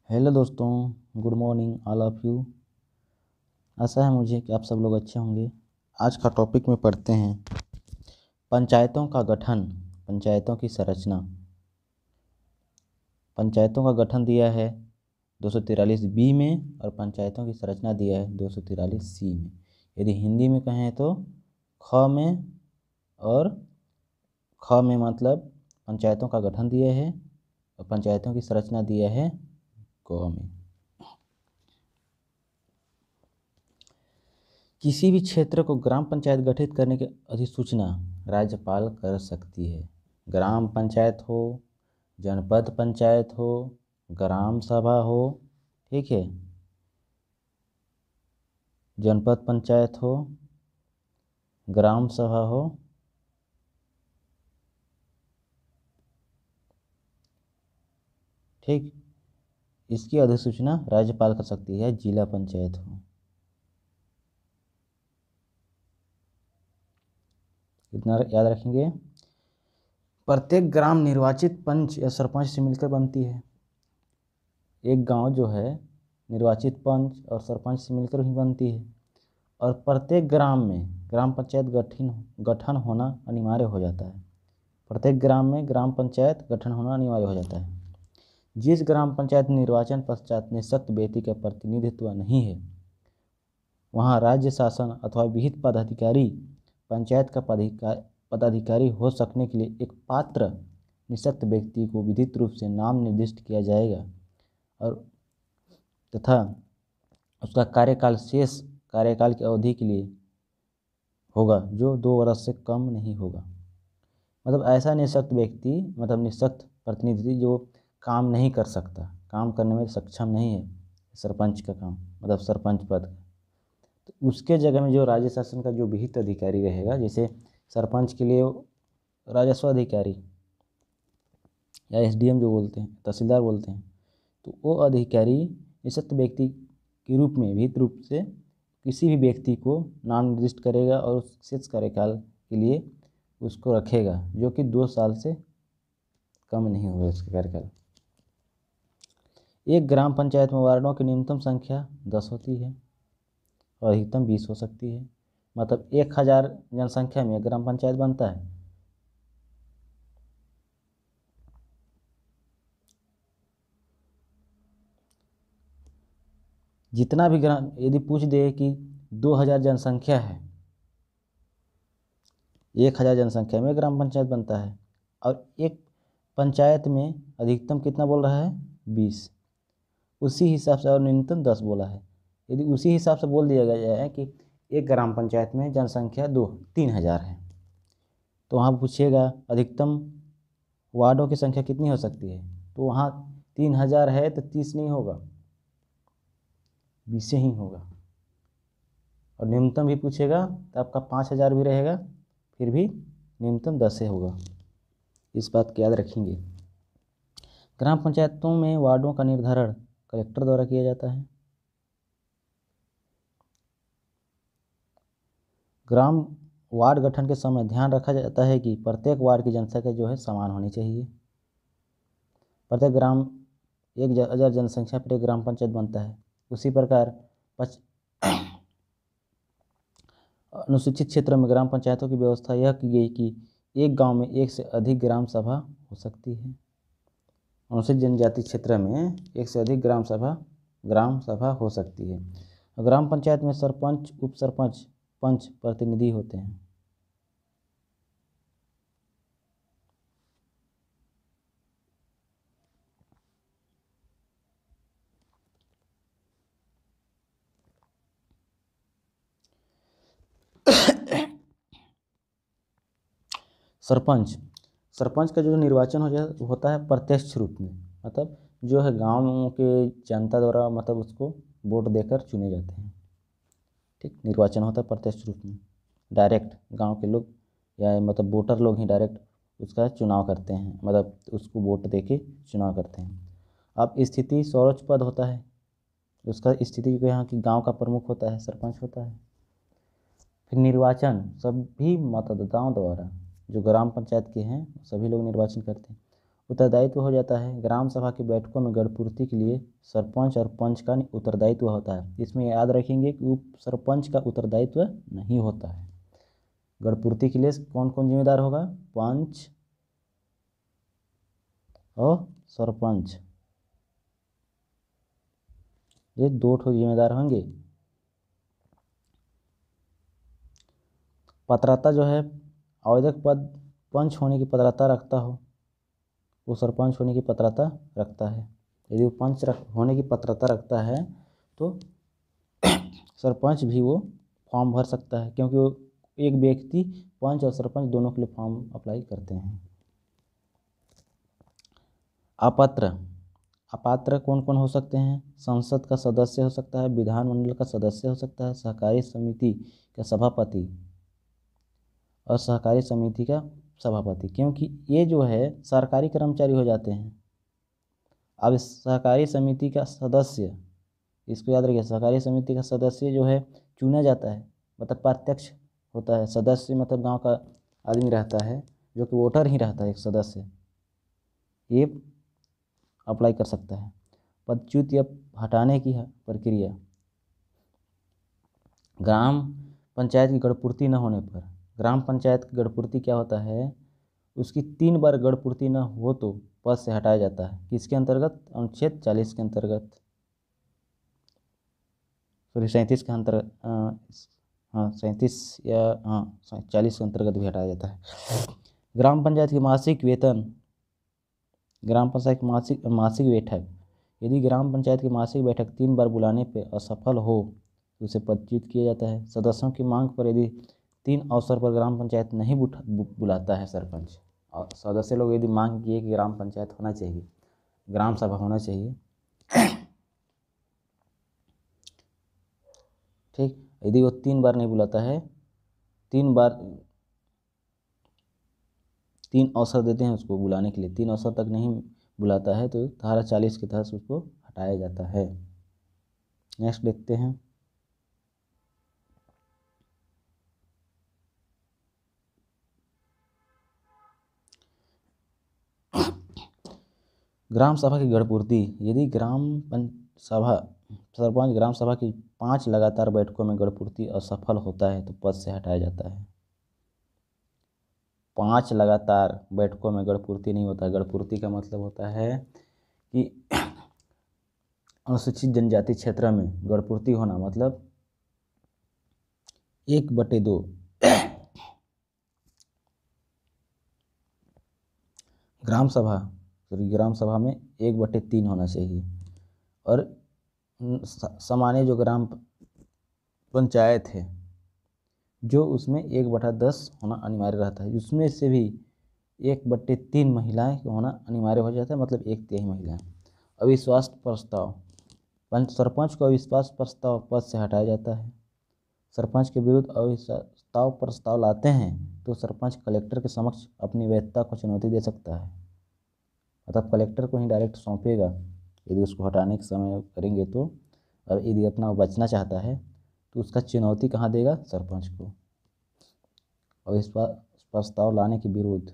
Hello दोस्तों, good morning all of you. आशा है मुझे कि आप सब लोग अच्छे होंगे। आज का टॉपिक में पढ़ते हैं पंचायतों का गठन, पंचायतों की संरचना। पंचायतों का गठन दिया है 243 बी में और पंचायतों की संरचना दिया है 243 सी में। यदि हिंदी में कहें तो ख में, और ख में मतलब पंचायतों का गठन दिया है और पंचायतों की संरचना दिया है ग में। किसी भी क्षेत्र को ग्राम पंचायत गठित करने की अधिसूचना राज्यपाल कर सकती है। ग्राम पंचायत हो, जनपद पंचायत हो, ग्राम सभा हो, ठीक है, जनपद पंचायत हो, ग्राम सभा हो, ठीक, इसकी अधिसूचना राज्यपाल कर सकती है। जिला पंचायत हो, इतना याद रखेंगे। प्रत्येक ग्राम निर्वाचित पंच या सरपंच से मिलकर बनती है। एक गांव जो है निर्वाचित पंच और सरपंच से मिलकर ही बनती है। और प्रत्येक ग्राम में ग्राम पंचायत गठन होना अनिवार्य हो जाता है। प्रत्येक ग्राम में ग्राम पंचायत गठन होना अनिवार्य हो जाता है। जिस ग्राम पंचायत निर्वाचन पश्चात निःशक्त व्यक्ति का प्रतिनिधित्व नहीं है, वहाँ राज्य शासन अथवा विहित पदाधिकारी पंचायत का पदाधिकारी हो सकने के लिए एक पात्र निःशक्त व्यक्ति को विधिक रूप से नाम निर्दिष्ट किया जाएगा और तथा उसका कार्यकाल शेष कार्यकाल की अवधि के लिए होगा, जो 2 वर्ष से कम नहीं होगा। मतलब ऐसा निःशक्त व्यक्ति, मतलब निःशक्त प्रतिनिधि जो काम नहीं कर सकता, काम करने में सक्षम नहीं है सरपंच का काम, मतलब सरपंच पद का, तो उसके जगह में जो राज्य शासन का जो विहित अधिकारी रहेगा, जैसे सरपंच के लिए राजस्व अधिकारी या एसडीएम जो बोलते हैं, तहसीलदार बोलते हैं, तो वो अधिकारी निःशक्त व्यक्ति के रूप में विहित रूप से किसी भी व्यक्ति को नाम निर्दिष्ट करेगा और उस शेष कार्यकाल के लिए उसको रखेगा, जो कि 2 साल से कम नहीं होगा उसका कार्यकाल। एक ग्राम पंचायत में वार्डों की न्यूनतम संख्या 10 होती है और अधिकतम 20 हो सकती है। मतलब 1000 जनसंख्या में ग्राम पंचायत बनता है। जितना भी ग्राम, यदि पूछ दे कि 2000 जनसंख्या है, 1000 जनसंख्या में ग्राम पंचायत बनता है और एक पंचायत में अधिकतम कितना बोल रहा है, 20, उसी हिसाब से, और न्यूनतम 10 बोला है। यदि उसी हिसाब से बोल दिया गया है कि एक ग्राम पंचायत में जनसंख्या 3000 है, तो वहाँ पूछिएगा अधिकतम वार्डों की संख्या कितनी हो सकती है, तो वहाँ 3000 है तो 30 नहीं होगा, 20 ही होगा। और न्यूनतम भी पूछेगा तो आपका 5000 भी रहेगा, फिर भी न्यूनतम 10 से होगा। इस बात को याद रखेंगे। ग्राम पंचायतों में वार्डों का निर्धारण कलेक्टर द्वारा किया जाता है। ग्राम वार्ड गठन के समय ध्यान रखा जाता है कि प्रत्येक वार्ड की जनसंख्या जो है समान होनी चाहिए। प्रत्येक ग्राम 1000 जनसंख्या पर एक ग्राम पंचायत बनता है। उसी प्रकार अनुसूचित क्षेत्र में ग्राम पंचायतों की व्यवस्था यह की गई कि एक गांव में एक से अधिक ग्राम सभा हो सकती है। अनुसूचित जनजाति क्षेत्र में एक से अधिक ग्राम सभा हो सकती है। ग्राम पंचायत में सरपंच, उप सरपंच, पंच प्रतिनिधि होते हैं। सरपंच का जो निर्वाचन होता है प्रत्यक्ष रूप में, मतलब जो है गाँव के जनता द्वारा, मतलब उसको वोट देकर चुने जाते हैं। ठीक, निर्वाचन होता है प्रत्यक्ष रूप में, डायरेक्ट गांव के लोग या मतलब वोटर लोग ही डायरेक्ट उसका चुनाव करते हैं, मतलब उसको वोट देके चुनाव करते हैं। अब स्थिति स्वरोच्च पद होता है, उसका स्थिति को यहाँ की गांव का प्रमुख होता है, सरपंच होता है। फिर निर्वाचन सभी मतदाताओं द्वारा, जो ग्राम पंचायत के हैं सभी लोग निर्वाचन करते हैं, उत्तरदायित्व हो जाता है। ग्राम सभा की बैठकों में गढ़पूर्ति के लिए सरपंच और पंच का उत्तरदायित्व होता है। इसमें याद रखेंगे कि उप सरपंच का उत्तरदायित्व नहीं होता है। गढ़पूर्ति के लिए कौन कौन जिम्मेदार होगा? पंच और सरपंच, ये दो ठो जिम्मेदार होंगे। पात्रता जो है, आवेदक पद पंच होने की पात्रता रखता हो वो सरपंच होने की पात्रता रखता है। यदि वो पंच होने की पात्रता रखता है तो सरपंच भी वो फॉर्म भर सकता है, क्योंकि वो एक व्यक्ति पंच और सरपंच दोनों के लिए फॉर्म अप्लाई करते हैं। अपात्र, अपात्र कौन कौन हो सकते हैं? संसद का सदस्य हो सकता है, विधानमंडल का सदस्य हो सकता है, सहकारी समिति का सभापति और सहकारी समिति का सभापति, क्योंकि ये जो है सरकारी कर्मचारी हो जाते हैं। अब इस सहकारी समिति का सदस्य, इसको याद रखिए, सहकारी समिति का सदस्य जो है चुना जाता है, मतलब प्रत्यक्ष होता है। सदस्य मतलब गांव का आदमी रहता है, जो कि वोटर ही रहता है, एक सदस्य, ये अप्लाई कर सकता है। पदच्युत या हटाने की प्रक्रिया, ग्राम पंचायत की गढ़पूर्ति न होने पर, ग्राम पंचायत की गढ़पूर्ति क्या होता है, उसकी 3 बार गढ़पूर्ति न हो तो पद से हटाया जाता है। किसके अंतर्गत? अनुच्छेद 40 के अंतर्गत, सॉरी 37 के अंतर्गत, हाँ 37 या हाँ 40 के अंतर्गत भी हटाया जाता है। ग्राम पंचायत की मासिक वेतन, ग्राम पंचायत की मासिक बैठक, यदि ग्राम पंचायत की मासिक बैठक 3 बार बुलाने पर असफल हो तो उसे पदच्युत किया जाता है। सदस्यों की मांग पर यदि 3 अवसर पर ग्राम पंचायत नहीं बुलाता है सरपंच, और सदस्य लोग यदि मांग किए कि ग्राम पंचायत होना चाहिए, ग्राम सभा होना चाहिए, ठीक, यदि वो 3 बार नहीं बुलाता है, 3 अवसर देते हैं उसको बुलाने के लिए, 3 अवसर तक नहीं बुलाता है तो धारा 40 के तहत उसको हटाया जाता है। नेक्स्ट देखते हैं। ग्राम सभा की गढ़पूर्ति, यदि सरपंच ग्राम सभा की 5 लगातार बैठकों में गढ़पूर्ति असफल होता है तो पद से हटाया जाता है। 5 लगातार बैठकों में गढ़पूर्ति नहीं होता। गढ़पूर्ति का मतलब होता है कि अनुसूचित जनजाति क्षेत्र में गढ़पूर्ति होना, मतलब 1/2, ग्राम सभा में 1/3 होना चाहिए। और सामान्य जो ग्राम पंचायत है जो उसमें 1/10 होना अनिवार्य रहता है, उसमें से भी 1/3 महिलाएं होना अनिवार्य हो जाता है, मतलब 1/3 महिलाएं। अविश्वास प्रस्ताव, सरपंच को अविश्वास प्रस्ताव पद से हटाया जाता है। सरपंच के विरुद्ध अविश्वास प्रस्ताव लाते हैं तो सरपंच कलेक्टर के समक्ष अपनी वैधता को चुनौती दे सकता है, मतलब कलेक्टर को ही डायरेक्ट सौंपेगा यदि उसको हटाने के समय करेंगे तो। और यदि अपना बचना चाहता है तो उसका चुनौती कहाँ देगा? सरपंच को। और इस प्रस्ताव लाने के विरुद्ध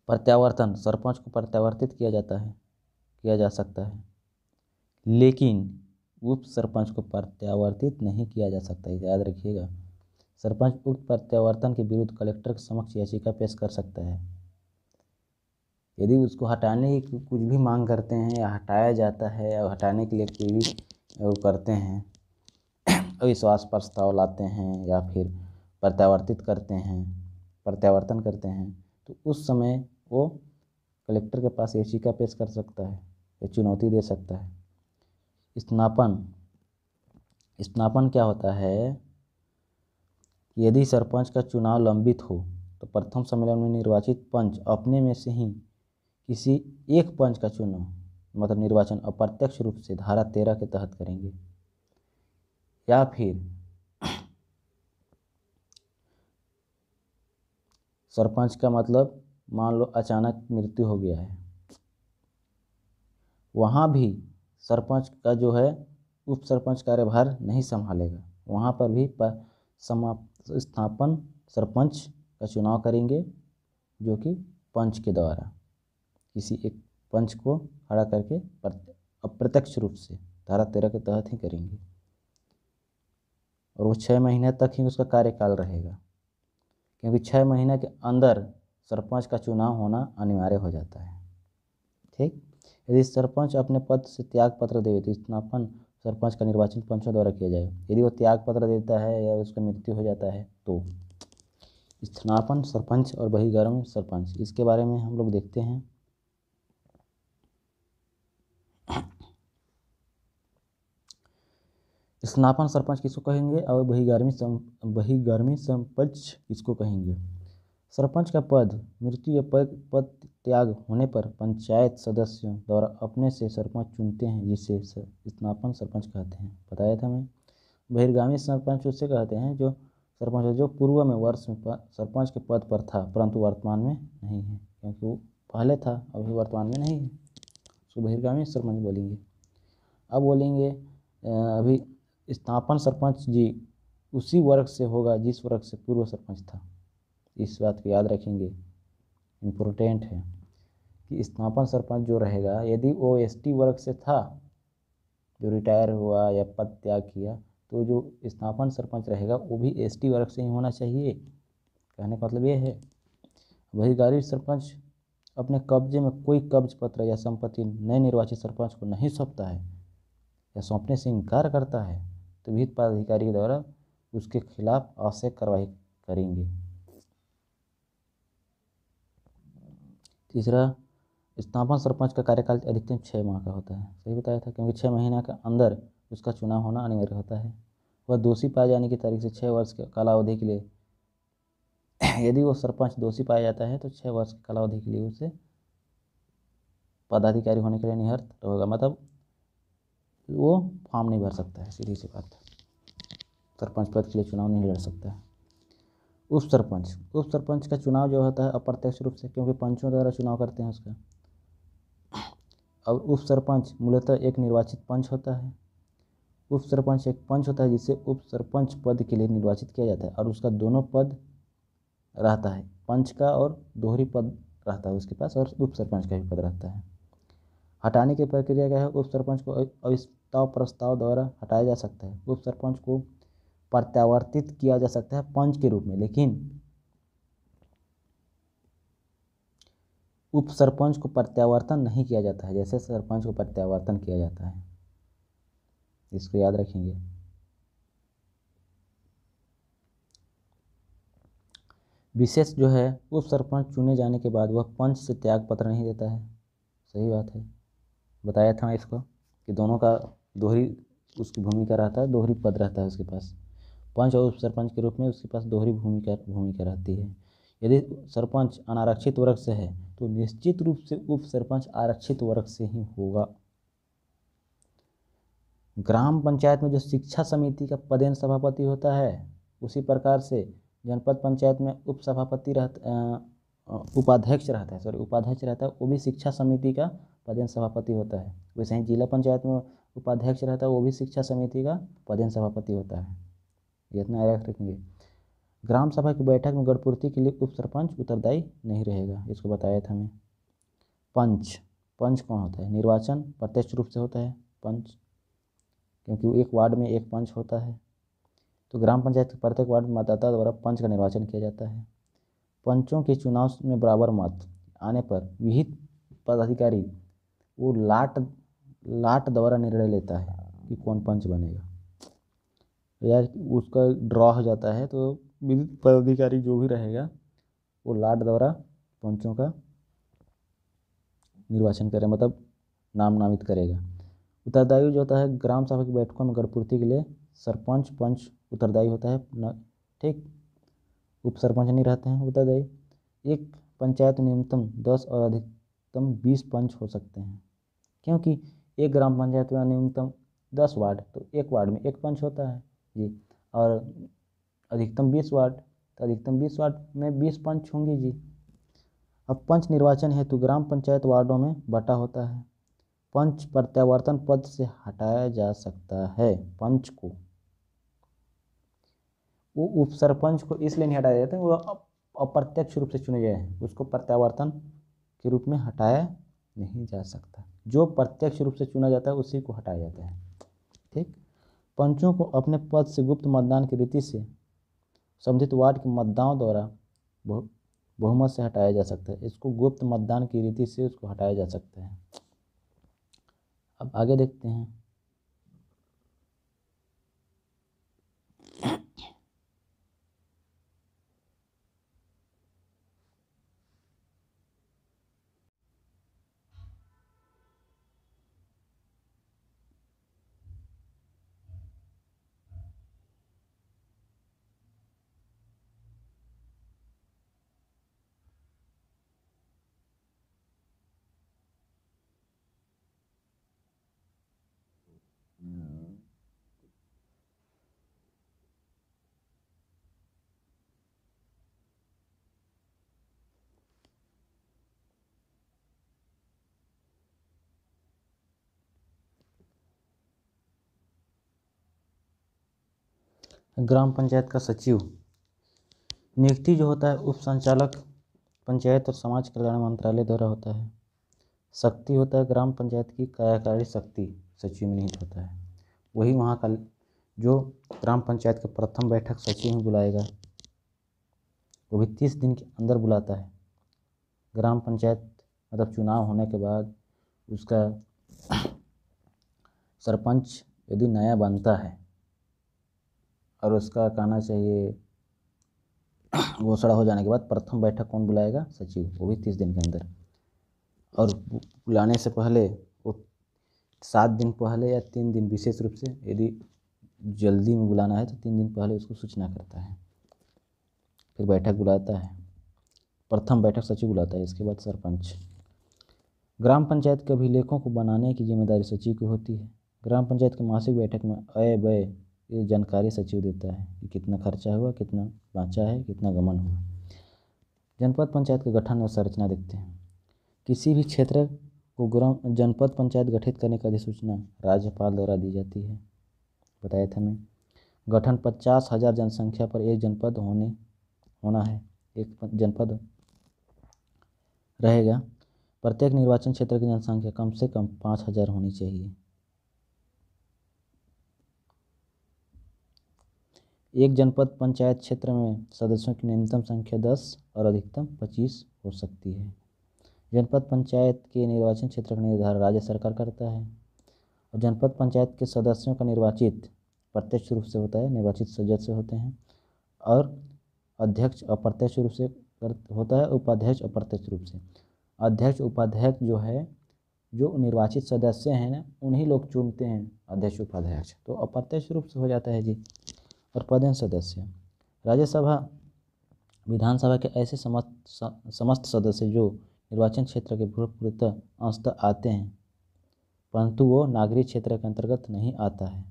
प्रत्यावर्तन, सरपंच को प्रत्यावर्तित किया जा सकता है, लेकिन उप सरपंच को प्रत्यावर्तित नहीं किया जा सकता है, याद रखिएगा। सरपंच उक्त प्रत्यावर्तन के विरुद्ध कलेक्टर के समक्ष याचिका पेश कर सकता है। यदि उसको हटाने की कुछ भी मांग करते हैं या हटाया जाता है या हटाने के लिए कोई भी वो करते हैं, अविश्वास प्रस्ताव लाते हैं या फिर प्रत्यावर्तन करते हैं, तो उस समय वो कलेक्टर के पास याचिका पेश कर सकता है या चुनौती दे सकता है। स्थापन क्या होता है? यदि सरपंच का चुनाव लंबित हो तो प्रथम सम्मेलन में निर्वाचित पंच अपने में से ही किसी एक पंच का चुनाव, मतलब निर्वाचन अप्रत्यक्ष रूप से धारा 13 के तहत करेंगे, या फिर सरपंच का मतलब मान लो अचानक मृत्यु हो गया है, वहाँ भी सरपंच का जो है उप सरपंच कार्यभार नहीं संभालेगा, वहाँ पर भी स्थापन सरपंच का चुनाव करेंगे जो कि पंच के द्वारा, किसी एक पंच को खड़ा करके अप्रत्यक्ष रूप से धारा 13 के तहत ही करेंगे, और वो 6 महीने तक ही उसका कार्यकाल रहेगा, क्योंकि 6 महीने के अंदर सरपंच का चुनाव होना अनिवार्य हो जाता है। ठीक, यदि सरपंच अपने पद से त्याग पत्र दे तो स्थापन सरपंच का निर्वाचन पंचों द्वारा किया जाएगा। यदि वो त्याग पत्र देता है या उसका मृत्यु हो जाता है तो स्थापन सरपंच और बहिर्गमन सरपंच, इसके बारे में हम लोग देखते हैं। स्थापन सरपंच किसको कहेंगे और बहिर्गमन सरपंच किसको कहेंगे। सरपंच का पद मृत्यु या पद त्याग होने पर पंचायत सदस्यों द्वारा अपने से सरपंच चुनते हैं, जिसे स्थापन सरपंच कहते हैं। बताया था मैं। बहिर्गामी सरपंच उससे कहते हैं जो सरपंच जो पूर्व में वर्ष में सरपंच के पद पर था परंतु वर्तमान में नहीं है, क्योंकि वो पहले था अभी वर्तमान में नहीं है, उसको बहिर्गामी सरपंच बोलेंगे। अब बोलेंगे अभी स्थापन सरपंच जी उसी वर्ग से होगा जिस वर्ग से पूर्व सरपंच था। इस बात को याद रखेंगे, इम्पोर्टेंट है कि स्थापन सरपंच जो रहेगा यदि वो एसटी वर्ग से था जो रिटायर हुआ या पद त्याग किया, तो जो स्थापन सरपंच रहेगा वो भी एसटी वर्ग से ही होना चाहिए। कहने का मतलब ये है। बहिर्गामी सरपंच अपने कब्जे में कोई कब्ज पत्र या संपत्ति नए निर्वाचित सरपंच को नहीं सौंपता है या सौंपने से इनकार करता है तो विहित पदाधिकारी के द्वारा उसके खिलाफ आवश्यक कार्रवाई करेंगे। तीसरा, स्थापन सरपंच का कार्यकाल अधिकतम 6 माह का होता है। सही बताया था, क्योंकि 6 महीने के अंदर उसका चुनाव होना अनिवार्य होता है। वह दोषी पाए जाने की तारीख से 6 वर्ष के कालावधि के लिए यदि वो सरपंच दोषी पाया जाता है तो 6 वर्ष की कालावधि के लिए उसे पदाधिकारी होने के लिए निहर्त होगा, मतलब वो फॉर्म नहीं भर सकता है। सीधी सी बात, सरपंच पद के लिए चुनाव नहीं लड़ सकता है। उप सरपंच का चुनाव जो होता है अप्रत्यक्ष रूप से, क्योंकि पंचों द्वारा चुनाव करते हैं उसका। और उप सरपंच मूलतः एक निर्वाचित पंच होता है। उप सरपंच एक पंच होता है जिसे उप सरपंच पद के लिए निर्वाचित किया जाता है, और उसका दोनों पद रहता है, पंच का और दोहरी पद रहता है उसके पास, और उप सरपंच का भी पद रहता है। हटाने की प्रक्रिया क्या है। उप सरपंच को अविश्वास प्रस्ताव द्वारा हटाया जा सकता है। उप सरपंच को प्रत्यावर्तित किया जा सकता है पंच के रूप में, लेकिन उप सरपंच को प्रत्यावर्तन नहीं किया जाता है जैसे सरपंच को प्रत्यावर्तन किया जाता है। इसको याद रखेंगे। विशेष जो है, उप सरपंच चुने जाने के बाद वह पंच से त्याग पत्र नहीं देता है। सही बात है, बताया था इसको कि दोनों का दोहरी उसकी भूमिका रहता है, दोहरी पद रहता है उसके पास। पंच और उप सरपंच के रूप में उसके पास दोहरी भूमिका रहती है। यदि सरपंच अनारक्षित वर्ग से है तो निश्चित रूप से उप सरपंच आरक्षित वर्ग से ही होगा। ग्राम पंचायत में जो शिक्षा समिति का पदेन सभापति होता है, उसी प्रकार से जनपद पंचायत में उपाध्यक्ष रहता है, वो भी शिक्षा समिति का पदेन सभापति होता है। वैसे ही जिला पंचायत में उपाध्यक्ष रहता है, वो भी शिक्षा समिति का पदेन सभापति होता है। ये इतना याद रखेंगे। ग्राम सभा की बैठक में गढ़पूर्ति के लिए उप सरपंच उत्तरदायी नहीं रहेगा, इसको बताया था मैं। पंच कौन होता है। निर्वाचन प्रत्यक्ष रूप से होता है पंच, क्योंकि एक वार्ड में एक पंच होता है, तो ग्राम पंचायत के प्रत्येक वार्ड में मतदाता द्वारा पंच का निर्वाचन किया जाता है। पंचों के चुनाव में बराबर मत आने पर विहित पदाधिकारी वो लाट द्वारा निर्णय लेता है कि कौन पंच बनेगा। यार उसका ड्रॉ हो जाता है तो विहित पदाधिकारी जो भी रहेगा वो लाट द्वारा पंचों का निर्वाचन करेगा, मतलब नाम नामित करेगा। उत्तरदायी जो होता है, ग्राम सभा की बैठकों में गढ़पूर्ति के लिए सरपंच पंच उत्तरदायी होता है न, ठीक। उप सरपंच नहीं रहते हैं उत्तरदायी। एक पंचायत में न्यूनतम 10 और अधिकतम 20 पंच हो सकते हैं, क्योंकि एक ग्राम पंचायत में न्यूनतम 10 वार्ड, तो एक वार्ड में एक पंच होता है जी, और अधिकतम 20 वार्ड, तो अधिकतम 20 वार्ड में 20 पंच होंगे जी। अब पंच निर्वाचन हेतु ग्राम पंचायत वार्डों में बटा होता है। पंच प्रत्यावर्तन पद से हटाया जा सकता है। पंच को वो उप सरपंच को इसलिए नहीं हटाया जाता, वो अप्रत्यक्ष रूप से चुने गए हैं उसको प्रत्यावर्तन के रूप में हटाया नहीं जा सकता। जो प्रत्यक्ष रूप से चुना जाता है उसी को हटाया जाता है। ठीक। पंचों को अपने पद से गुप्त मतदान की रीति से संबंधित वार्ड के मतदाताओं द्वारा बहुमत से हटाया जा सकता है। इसको गुप्त मतदान की रीति से उसको हटाया जा सकता है। अब आगे देखते हैं। ग्राम पंचायत का सचिव नियुक्ति जो होता है उप संचालक पंचायत और समाज कल्याण मंत्रालय द्वारा होता है। शक्ति होता है ग्राम पंचायत की कार्यकारी शक्ति सचिव में निहित होता है। वही वहाँ का जो ग्राम पंचायत के प्रथम बैठक सचिव में बुलाएगा, वो भी 30 दिन के अंदर बुलाता है। ग्राम पंचायत मतलब चुनाव होने के बाद उसका सरपंच यदि नया बनता है और उसका कहना चाहिए घोषणा हो जाने के बाद प्रथम बैठक कौन बुलाएगा? सचिव, वो भी 30 दिन के अंदर। और बुलाने से पहले वो 7 दिन पहले या 3 दिन विशेष रूप से यदि जल्दी में बुलाना है तो 3 दिन पहले उसको सूचना करता है, फिर बैठक बुलाता है। प्रथम बैठक सचिव बुलाता है, इसके बाद सरपंच। ग्राम पंचायत के अभिलेखों को बनाने की जिम्मेदारी सचिव की होती है। ग्राम पंचायत की मासिक बैठक में अय व्यय ये जानकारी सचिव देता है कि कितना खर्चा हुआ, कितना बाँचा है, कितना गमन हुआ। जनपद पंचायत का गठन और संरचना देखते हैं। किसी भी क्षेत्र को जनपद पंचायत गठित करने की अधिसूचना राज्यपाल द्वारा दी जाती है। बताया था मैं। गठन 50,000 जनसंख्या पर एक जनपद होना है, एक जनपद रहेगा। प्रत्येक निर्वाचन क्षेत्र की जनसंख्या कम से कम 5,000 होनी चाहिए। एक जनपद पंचायत क्षेत्र में सदस्यों की न्यूनतम संख्या 10 और अधिकतम 25 हो सकती है। जनपद पंचायत के निर्वाचन क्षेत्र का निर्धारण राज्य सरकार करता है और जनपद पंचायत के सदस्यों का निर्वाचित प्रत्यक्ष रूप से होता है, निर्वाचित सदस्य होते हैं, और अध्यक्ष अप्रत्यक्ष रूप से होता है, उपाध्यक्ष अप्रत्यक्ष रूप से। अध्यक्ष उपाध्यक्ष जो है, जो निर्वाचित सदस्य हैं ना, उन्हीं लोग चुनते हैं अध्यक्ष उपाध्यक्ष, तो अप्रत्यक्ष रूप से हो जाता है जी। और पदेन सदस्य राज्यसभा विधानसभा के ऐसे समस्त सदस्य जो निर्वाचन क्षेत्र के पूर्णतः अंशतः आते हैं, परंतु वो नागरिक क्षेत्र के अंतर्गत नहीं आता है,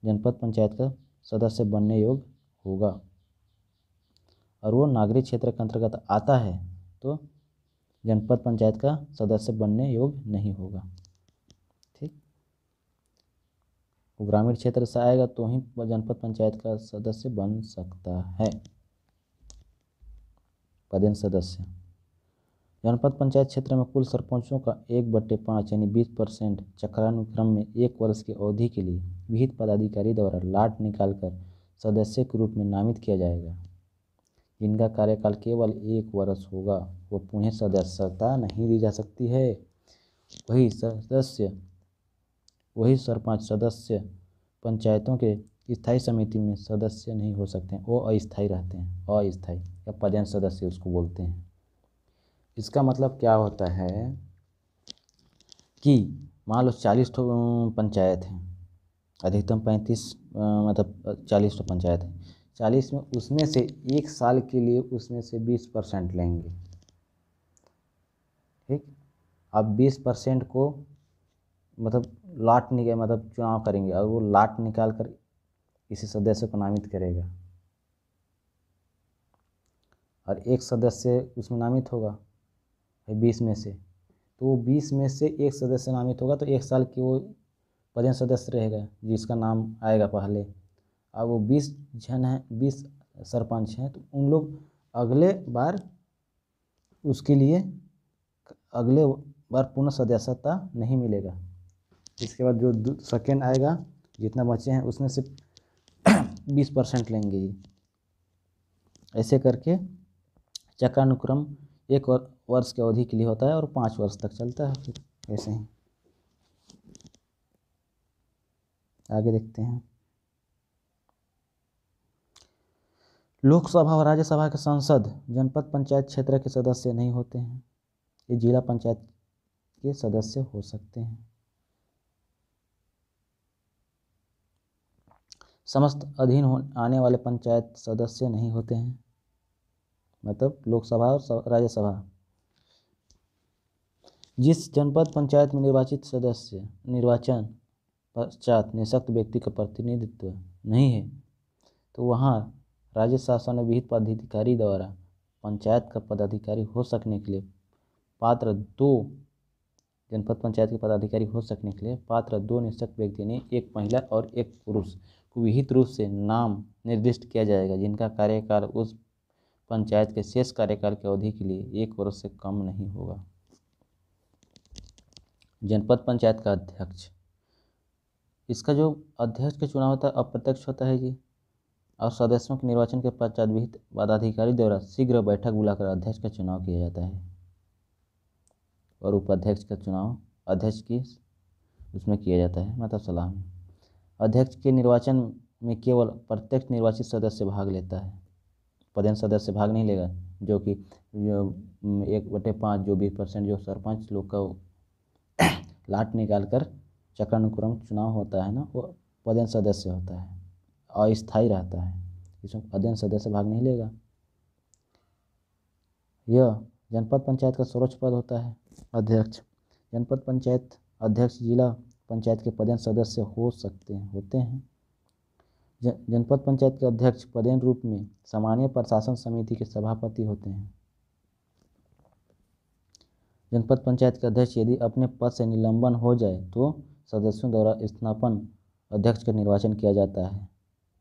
जनपद पंचायत का सदस्य बनने योग्य होगा। और वो नागरिक क्षेत्र के अंतर्गत आता है तो जनपद पंचायत का सदस्य बनने योग्य नहीं होगा। ठीक। वो ग्रामीण क्षेत्र से आएगा तो ही जनपद पंचायत का सदस्य बन सकता है। पदेन सदस्य जनपद पंचायत क्षेत्र में कुल सरपंचों का 1/5 यानी 20% चक्रानुक्रम में 1 वर्ष की अवधि के लिए विहित पदाधिकारी द्वारा लाट निकालकर सदस्य के रूप में नामित किया जाएगा। जिनका कार्यकाल केवल 1 वर्ष होगा वो पुनः सदस्यता नहीं दी जा सकती है। वही सरपंच सदस्य पंचायतों के स्थायी समिति में सदस्य नहीं हो सकते हैं, वो अस्थायी रहते हैं, अस्थायी या पदेन सदस्य उसको बोलते हैं। इसका मतलब क्या होता है कि मान लो 40 पंचायत हैं, अधिकतम 35 मतलब 40 पंचायत है, 40 में उसमें से 1 साल के लिए उसमें से 20% लेंगे। ठीक। अब 20% को मतलब लाट निकाल मतलब चुनाव करेंगे और वो लाट निकाल कर किसी सदस्य को नामित करेगा और एक सदस्य उसमें नामित होगा 20 में से, तो वो 20 में से एक सदस्य नामित होगा तो 1 साल की वो पदेन सदस्य रहेगा जिसका नाम आएगा पहले। अब वो 20 जन हैं, 20 सरपंच हैं, तो उन लोग अगले बार उसके लिए अगले बार पुनः सदस्यता नहीं मिलेगा। इसके बाद जो सेकेंड आएगा, जितना बचे हैं उसमें से 20% लेंगे ये। ऐसे करके चक्रानुक्रम 1 वर्ष की अवधि के लिए होता है और 5 वर्ष तक चलता है। फिर ऐसे ही आगे देखते हैं। लोकसभा और राज्यसभा के सांसद जनपद पंचायत क्षेत्र के सदस्य नहीं होते हैं, ये जिला पंचायत के सदस्य हो सकते हैं। समस्त अधीन आने वाले पंचायत सदस्य नहीं होते हैं, मतलब लोकसभा और राज्यसभा। जिस जनपद पंचायत में निर्वाचित सदस्य निर्वाचन पश्चात निःशक्त व्यक्ति का प्रतिनिधित्व नहीं है, तो वहाँ राज्य शासन में विहित पदाधिकारी द्वारा पंचायत का पदाधिकारी हो सकने के लिए पात्र 2 जनपद पंचायत के पदाधिकारी हो सकने के लिए पात्र 2 निःशक्त व्यक्ति यानी एक महिला और एक पुरुष को विहित रूप से नाम निर्दिष्ट किया जाएगा, जिनका कार्यकाल उस पंचायत के शेष कार्यकाल की अवधि के लिए 1 वर्ष से कम नहीं होगा। जनपद पंचायत का अध्यक्ष, इसका जो अध्यक्ष का चुनाव होता है अप्रत्यक्ष होता है जी, और सदस्यों के निर्वाचन के पश्चात विहित पदाधिकारी द्वारा शीघ्र बैठक बुलाकर अध्यक्ष का चुनाव किया जाता है। और उपाध्यक्ष का चुनाव अध्यक्ष की उसमें किया जाता है, मतलब सलाह में। अध्यक्ष के निर्वाचन में केवल प्रत्यक्ष निर्वाचित सदस्य भाग लेता है, पदेन सदस्य भाग नहीं लेगा, जो कि 1/5 जो 20% जो सरपंच लोग का लाट निकाल कर चक्रानुक्रम चुनाव होता है ना, वो पदेन सदस्य होता है, अस्थायी रहता है, इसमें पदेन सदस्य भाग नहीं लेगा। यह जनपद पंचायत का सर्वोच्च पद होता है अध्यक्ष। जनपद पंचायत अध्यक्ष जिला पंचायत के पदेन सदस्य होते हैं। जनपद पंचायत के अध्यक्ष पदेन रूप में सामान्य प्रशासन समिति के सभापति होते हैं। जनपद पंचायत के अध्यक्ष यदि अपने पद से निलंबन हो जाए तो सदस्यों द्वारा स्थापन अध्यक्ष का निर्वाचन किया जाता है,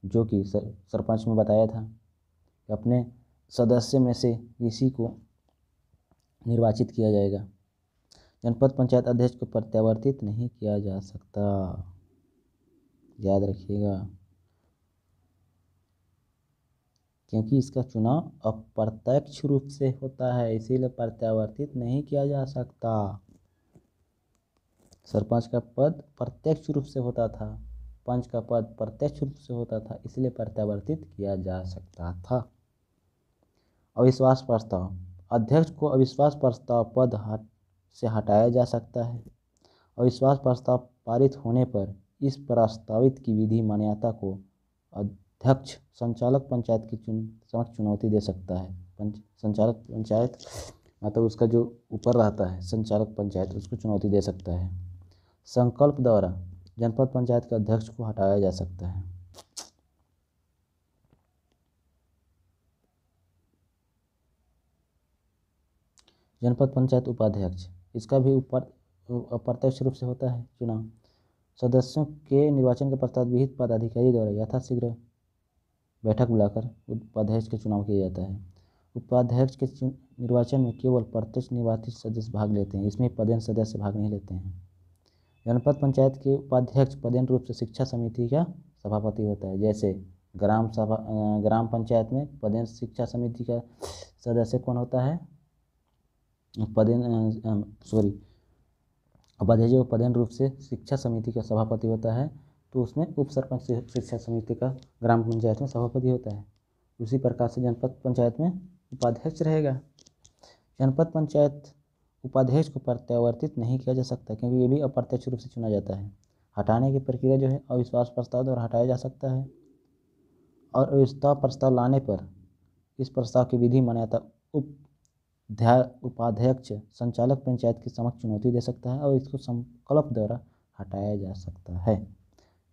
जो कि सरपंच में बताया था कि अपने सदस्य में से किसी को निर्वाचित किया जाएगा। जनपद पंचायत अध्यक्ष को प्रत्यावर्तित नहीं किया जा सकता, याद रखिएगा, क्योंकि इसका चुनाव अप्रत्यक्ष रूप से होता है, इसीलिए प्रत्यावर्तित नहीं किया जा सकता। सरपंच का पद प्रत्यक्ष रूप से होता था, पंच का पद प्रत्यक्ष रूप से होता था, इसलिए प्रत्यावर्तित किया जा सकता था। अविश्वास प्रस्ताव, अध्यक्ष को अविश्वास प्रस्ताव पद से हटाया जा सकता है। अविश्वास प्रस्ताव पारित होने पर इस प्रस्तावित की विधि मान्यता को अध्यक्ष संचालक पंचायत की समक्ष चुनौती दे सकता है। संचालक पंचायत मतलब उसका जो ऊपर रहता है संचालक पंचायत, उसको चुनौती दे सकता है। संकल्प द्वारा जनपद पंचायत के अध्यक्ष को हटाया जा सकता है। जनपद पंचायत उपाध्यक्ष, इसका भी अप्रत्यक्ष रूप से होता है चुनाव। सदस्यों के निर्वाचन के पश्चात विहित पदाधिकारी द्वारा यथाशीघ्र बैठक बुलाकर उपाध्यक्ष के चुनाव किया जाता है। उपाध्यक्ष के निर्वाचन में केवल प्रत्यक्ष निर्वाचित सदस्य भाग लेते हैं, इसमें पदेन सदस्य भाग नहीं लेते हैं। जनपद पंचायत के उपाध्यक्ष पदेन रूप से शिक्षा समिति का सभापति होता है। जैसे ग्राम पंचायत में पदेन शिक्षा समिति का सदस्य कौन होता है, उपाध्यक्ष जो पदेन रूप से शिक्षा समिति का सभापति होता है, तो उसमें उप सरपंच शिक्षा समिति का ग्राम पंचायत में सभापति होता है। उसी प्रकार से जनपद पंचायत में उपाध्यक्ष रहेगा। जनपद पंचायत उपाध्यक्ष को प्रत्यावर्तित नहीं किया जा सकता, क्योंकि ये भी अप्रत्यक्ष रूप से चुना जाता है। हटाने की प्रक्रिया जो है अविश्वास प्रस्ताव द्वारा हटाया जा सकता है, और अविश्वास प्रस्ताव लाने पर इस प्रस्ताव की विधि मान्यता उपाध्यक्ष संचालक पंचायत के समक्ष चुनौती दे सकता है, और इसको संकल्प द्वारा हटाया जा सकता है।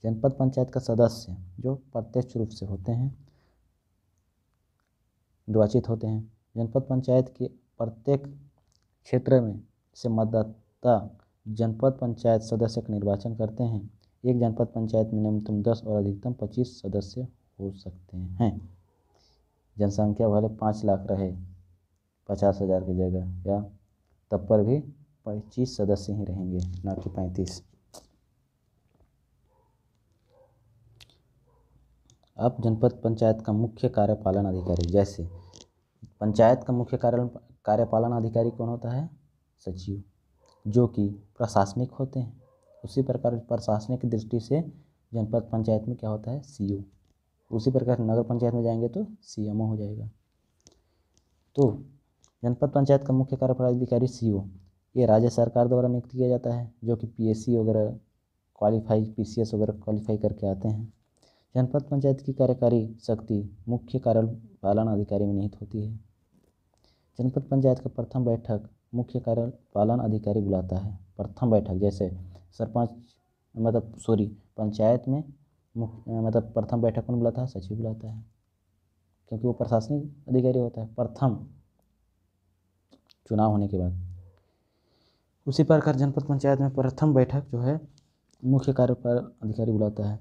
जनपद पंचायत का सदस्य जो प्रत्यक्ष रूप से होते हैं, निर्वाचित होते हैं। जनपद पंचायत के प्रत्येक क्षेत्र में से मतदाता जनपद पंचायत सदस्य का निर्वाचन करते हैं। एक जनपद पंचायत में न्यूनतम 10 और अधिकतम 25 सदस्य हो सकते हैं। जनसंख्या भले 5 लाख रहे 50,000 की जगह, या तब पर भी 25 सदस्य ही रहेंगे, ना कि 35। अब जनपद पंचायत का मुख्य कार्यपालन अधिकारी, जैसे पंचायत का मुख्य कार्यपालन अधिकारी कौन होता है? सचिव, जो कि प्रशासनिक होते हैं। उसी प्रकार प्रशासनिक की दृष्टि से जनपद पंचायत में क्या होता है? सीओ। उसी प्रकार नगर पंचायत में जाएंगे तो सीएमओ हो जाएगा। तो जनपद पंचायत का मुख्य कार्यपालन अधिकारी सीओ, ये राज्य सरकार द्वारा नियुक्त किया जाता है, जो कि पीएससी वगैरह क्वालिफाई, पीसीएस वगैरह क्वालिफाई करके आते हैं। जनपद पंचायत की कार्यकारी शक्ति मुख्य कार्यपालन अधिकारी में निहित होती है। जनपद पंचायत का प्रथम बैठक मुख्य कार्यपालन अधिकारी बुलाता है। प्रथम बैठक, जैसे सरपंच पंचायत में प्रथम बैठक कौन बुलाता है? सचिव बुलाता है, क्योंकि वो प्रशासनिक अधिकारी होता है प्रथम चुनाव होने के बाद। उसी प्रकार जनपद पंचायत में प्रथम बैठक जो है मुख्य कार्यपालन अधिकारी बुलाता है।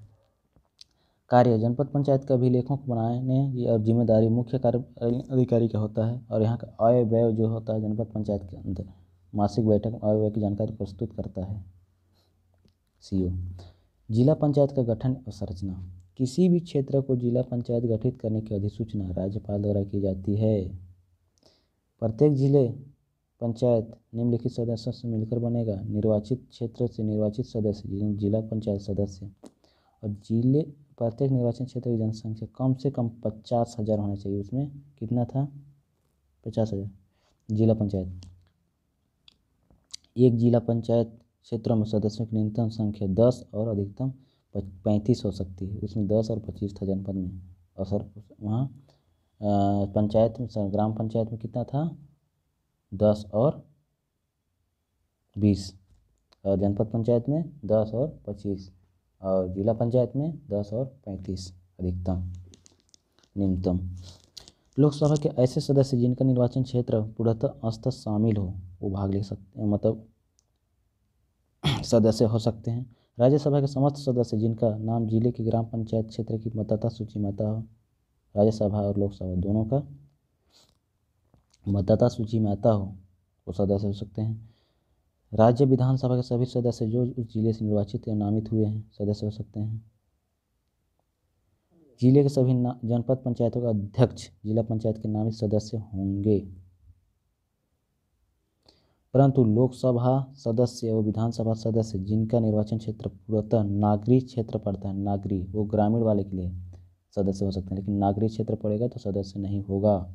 कार्य, जनपद पंचायत का अभिलेखों को बनाने की जिम्मेदारी मुख्य कार्यपालन अधिकारी का होता है, और यहाँ का आय व्यय जो होता है जनपद पंचायत के अंदर मासिक बैठक में आय व्यय की जानकारी प्रस्तुत करता है सीओ। जिला पंचायत का गठन और संरचना, किसी भी क्षेत्र को जिला पंचायत गठित करने की अधिसूचना राज्यपाल द्वारा की जाती है। प्रत्येक जिले पंचायत निम्नलिखित सदस्यों से मिलकर बनेगा। निर्वाचित क्षेत्र से निर्वाचित सदस्य जिला पंचायत सदस्य, और जिले प्रत्येक निर्वाचन क्षेत्र की जनसंख्या कम से कम 50,000 होना चाहिए। उसमें कितना था? 50,000 जिला पंचायत। एक जिला पंचायत क्षेत्रों में सदस्यों की न्यूनतम संख्या 10 और अधिकतम 35 हो सकती है। उसमें 10 और 25 था जनपद में, और सर वहाँ पंचायत में, ग्राम पंचायत में कितना था? 10 और 20, और जनपद पंचायत में 10 और 25, और जिला पंचायत में 10 और 35 अधिकतम न्यूनतम। लोकसभा के ऐसे सदस्य जिनका निर्वाचन क्षेत्र पूर्णतः स्तर शामिल हो, वो भाग ले सकते हैं, मतलब सदस्य हो सकते हैं। राज्यसभा के समस्त सदस्य जिनका नाम जिले के ग्राम पंचायत क्षेत्र की मतदाता सूची में आता हो, राज्यसभा और लोकसभा दोनों का मतदाता सूची में आता हो, वो सदस्य हो सकते हैं। राज्य विधानसभा के सभी सदस्य जो उस जिले से निर्वाचित या नामित हुए हैं, सदस्य हो सकते हैं। जिले के सभी जनपद पंचायतों का अध्यक्ष जिला पंचायत के नामित सदस्य होंगे, परंतु लोकसभा सदस्य और विधानसभा सदस्य जिनका निर्वाचन क्षेत्र पूर्णतः नागरिक क्षेत्र पड़ता है, नागरिक वो ग्रामीण वाले के लिए सदस्य हो सकते हैं, लेकिन नागरिक क्षेत्र पड़ेगा तो सदस्य नहीं होगा।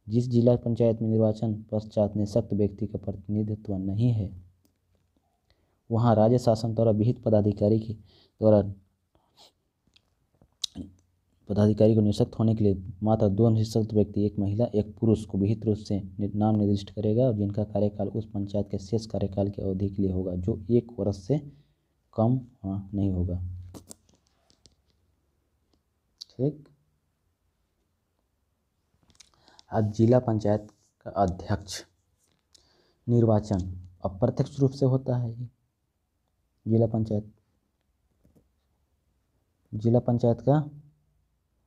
जिस जिला पंचायत में निर्वाचन पश्चात निःशक्त व्यक्ति का प्रतिनिधित्व नहीं है, वहाँ राज्य शासन द्वारा विहित पदाधिकारी के द्वारा पदाधिकारी को निःशक्त होने के लिए मात्र 2 निःशक्त व्यक्ति, एक महिला एक पुरुष को विहित रूप से नाम निर्दिष्ट करेगा, और जिनका कार्यकाल उस पंचायत के शेष कार्यकाल की अवधि के लिए होगा, जो 1 वर्ष से कम नहीं होगा। ठीक। अब जिला पंचायत का अध्यक्ष निर्वाचन अप्रत्यक्ष रूप से होता है। जिला पंचायत का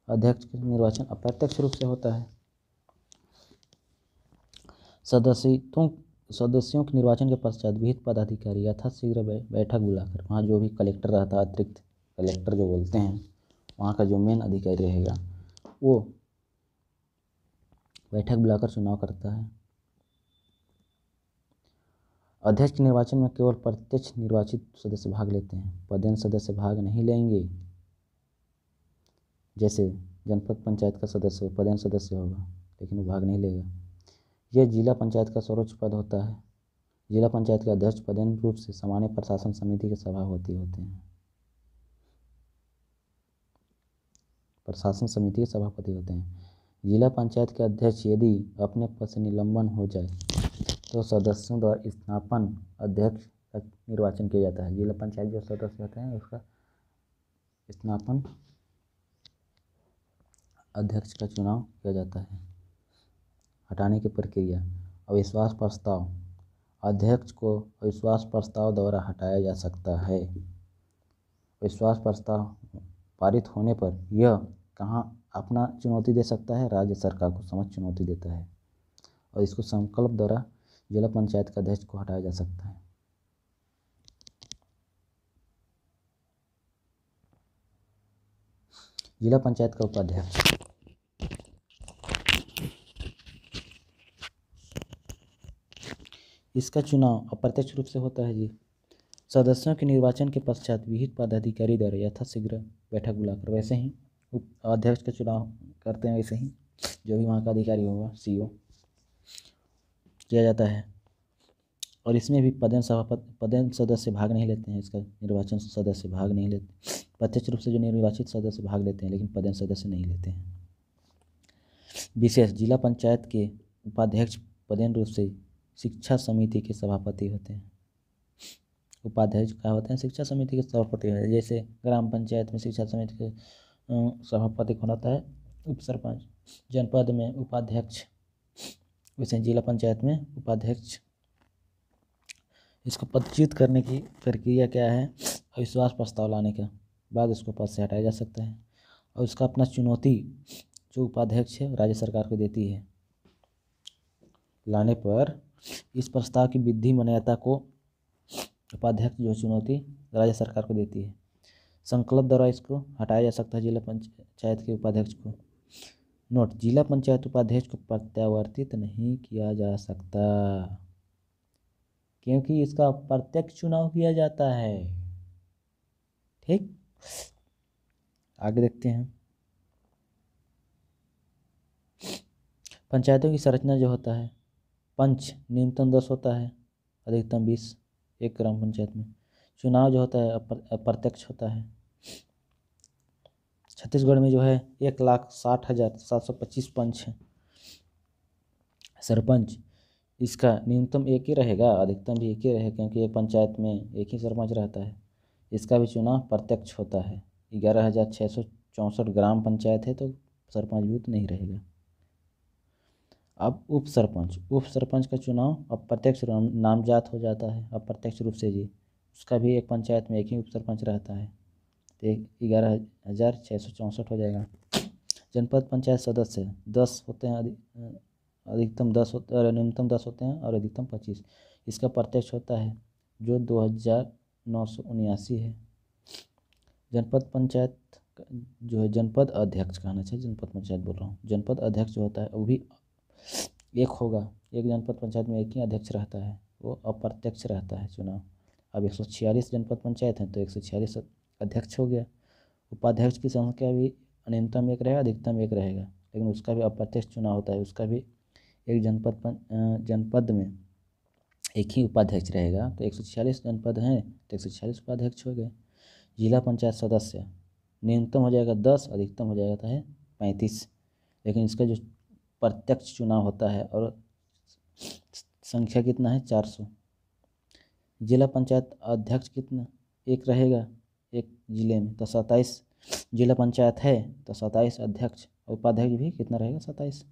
अध्यक्ष का निर्वाचन अप्रत्यक्ष रूप से होता है। सदस्यों के निर्वाचन के पश्चात विहित पदाधिकारी यथाशीघ्र बैठक बुलाकर, वहाँ जो भी कलेक्टर रहता है, अतिरिक्त कलेक्टर जो बोलते हैं, वहाँ का जो मेन अधिकारी रहेगा, वो बैठक बुलाकर चुनाव करता है। अध्यक्ष के निर्वाचन में केवल प्रत्यक्ष निर्वाचित सदस्य भाग लेते हैं, पदेन सदस्य भाग नहीं लेंगे। जैसे जनपद पंचायत का सदस्य पदेन सदस्य होगा, लेकिन वो भाग नहीं लेगा। यह जिला पंचायत का सर्वोच्च पद होता है। जिला पंचायत के अध्यक्ष पदेन रूप से सामान्य प्रशासन समिति के सभापति होते हैं। प्रशासन समिति के सभापति होते हैं। जिला पंचायत के अध्यक्ष यदि अपने पद से निलंबन हो जाए तो सदस्यों द्वारा स्थापन अध्यक्ष का निर्वाचन किया जाता है। जिला पंचायत जो सदस्य होते हैं उसका स्थापन अध्यक्ष का चुनाव किया जाता है। हटाने की प्रक्रिया, अविश्वास प्रस्ताव, अध्यक्ष को अविश्वास प्रस्ताव द्वारा हटाया जा सकता है। विश्वास प्रस्ताव पारित होने पर यह कहाँ अपना चुनौती दे सकता है, राज्य सरकार को समक्ष चुनौती देता है, और इसको संकल्प द्वारा जिला पंचायत का अध्यक्ष को हटाया जा सकता है। जिला पंचायत का उपाध्यक्ष, इसका चुनाव अप्रत्यक्ष रूप से होता है जी। सदस्यों के निर्वाचन के पश्चात विहित पदाधिकारी द्वारा यथाशीघ्र बैठक बुलाकर, वैसे ही अध्यक्ष का चुनाव करते हैं, वैसे ही जो भी वहाँ का अधिकारी होगा सीओ किया जाता है। और इसमें भी पदेन सदस्य भाग नहीं लेते हैं, इसका निर्वाचन सदस्य भाग नहीं लेते। प्रत्यक्ष रूप से जो निर्वाचित सदस्य भाग लेते हैं, लेकिन पदेन सदस्य नहीं लेते हैं। विशेष, जिला पंचायत के उपाध्यक्ष पदेन रूप से शिक्षा समिति के सभापति होते हैं। उपाध्यक्ष क्या होते हैं? शिक्षा समिति के सभापति है। जैसे ग्राम पंचायत में शिक्षा समिति के सभापति कौन होता है? उप सरपंच। जनपद में उपाध्यक्ष, वैसे जिला पंचायत में उपाध्यक्ष। इसको पदच्युत करने की प्रक्रिया क्या है? अविश्वास प्रस्ताव लाने के बाद उसको पद से हटाया जा सकता है, और उसका अपना चुनौती जो उपाध्यक्ष है राज्य सरकार को देती है। लाने पर इस प्रस्ताव की विधि मान्यता को उपाध्यक्ष जो चुनौती राज्य सरकार को देती है, संकल्प द्वारा इसको हटाया जा सकता है जिला पंचायत के उपाध्यक्ष को। नोट, जिला पंचायत उपाध्यक्ष को प्रत्यावर्तित नहीं किया जा सकता, क्योंकि इसका प्रत्यक्ष चुनाव किया जाता है। ठीक, आगे देखते हैं। पंचायतों की संरचना जो होता है, पंच न्यूनतम 10 होता है, अधिकतम 20 एक ग्राम पंचायत में। चुनाव जो होता है अप्रत्यक्ष होता है। छत्तीसगढ़ में जो है 1,60,725 पंच है। सरपंच, इसका न्यूनतम एक ही रहेगा, अधिकतम भी एक ही रहेगा, क्योंकि एक पंचायत में एक ही सरपंच रहता है। इसका भी चुनाव प्रत्यक्ष होता है। 11,664 ग्राम पंचायत है तो सरपंच भी उतना नहीं रहेगा। अब उप सरपंच का चुनाव अप्रत्यक्ष नामजात हो जाता है, अप्रत्यक्ष रूप से जी। उसका भी एक पंचायत में एक ही उप सरपंच रहता है, तो 11,664 हो जाएगा। जनपद पंचायत सदस्य 10 होते हैं, अधिकतम 10 होते हैं, न्यूनतम 10 होते हैं, और अधिकतम 25। इसका प्रत्यक्ष होता है जो 2,979 है। जनपद पंचायत जो है, जनपद अध्यक्ष कहना चाहिए, जनपद पंचायत बोल रहा हूँ। जनपद अध्यक्ष जो होता है वो भी एक होगा। एक जनपद पंचायत में एक ही अध्यक्ष रहता है, वो अप्रत्यक्ष रहता है चुनाव। अब 146 जनपद पंचायत हैं तो 146 अध्यक्ष हो गया। उपाध्यक्ष की संख्या भी न्यूनतम एक रहेगा, अधिकतम एक रहेगा, लेकिन उसका भी अप्रत्यक्ष चुनाव होता है। उसका भी एक जनपद में एक ही उपाध्यक्ष रहेगा, तो 146 जनपद हैं तो 146 उपाध्यक्ष हो गए। जिला पंचायत सदस्य न्यूनतम हो जाएगा 10, अधिकतम हो जाएगा है 35, लेकिन इसका जो प्रत्यक्ष चुनाव होता है और संख्या कितना है? 400। जिला पंचायत अध्यक्ष कितना? एक रहेगा एक जिले में, तो 27 जिला पंचायत है तो 27 अध्यक्ष, और उपाध्यक्ष भी कितना रहेगा? 27।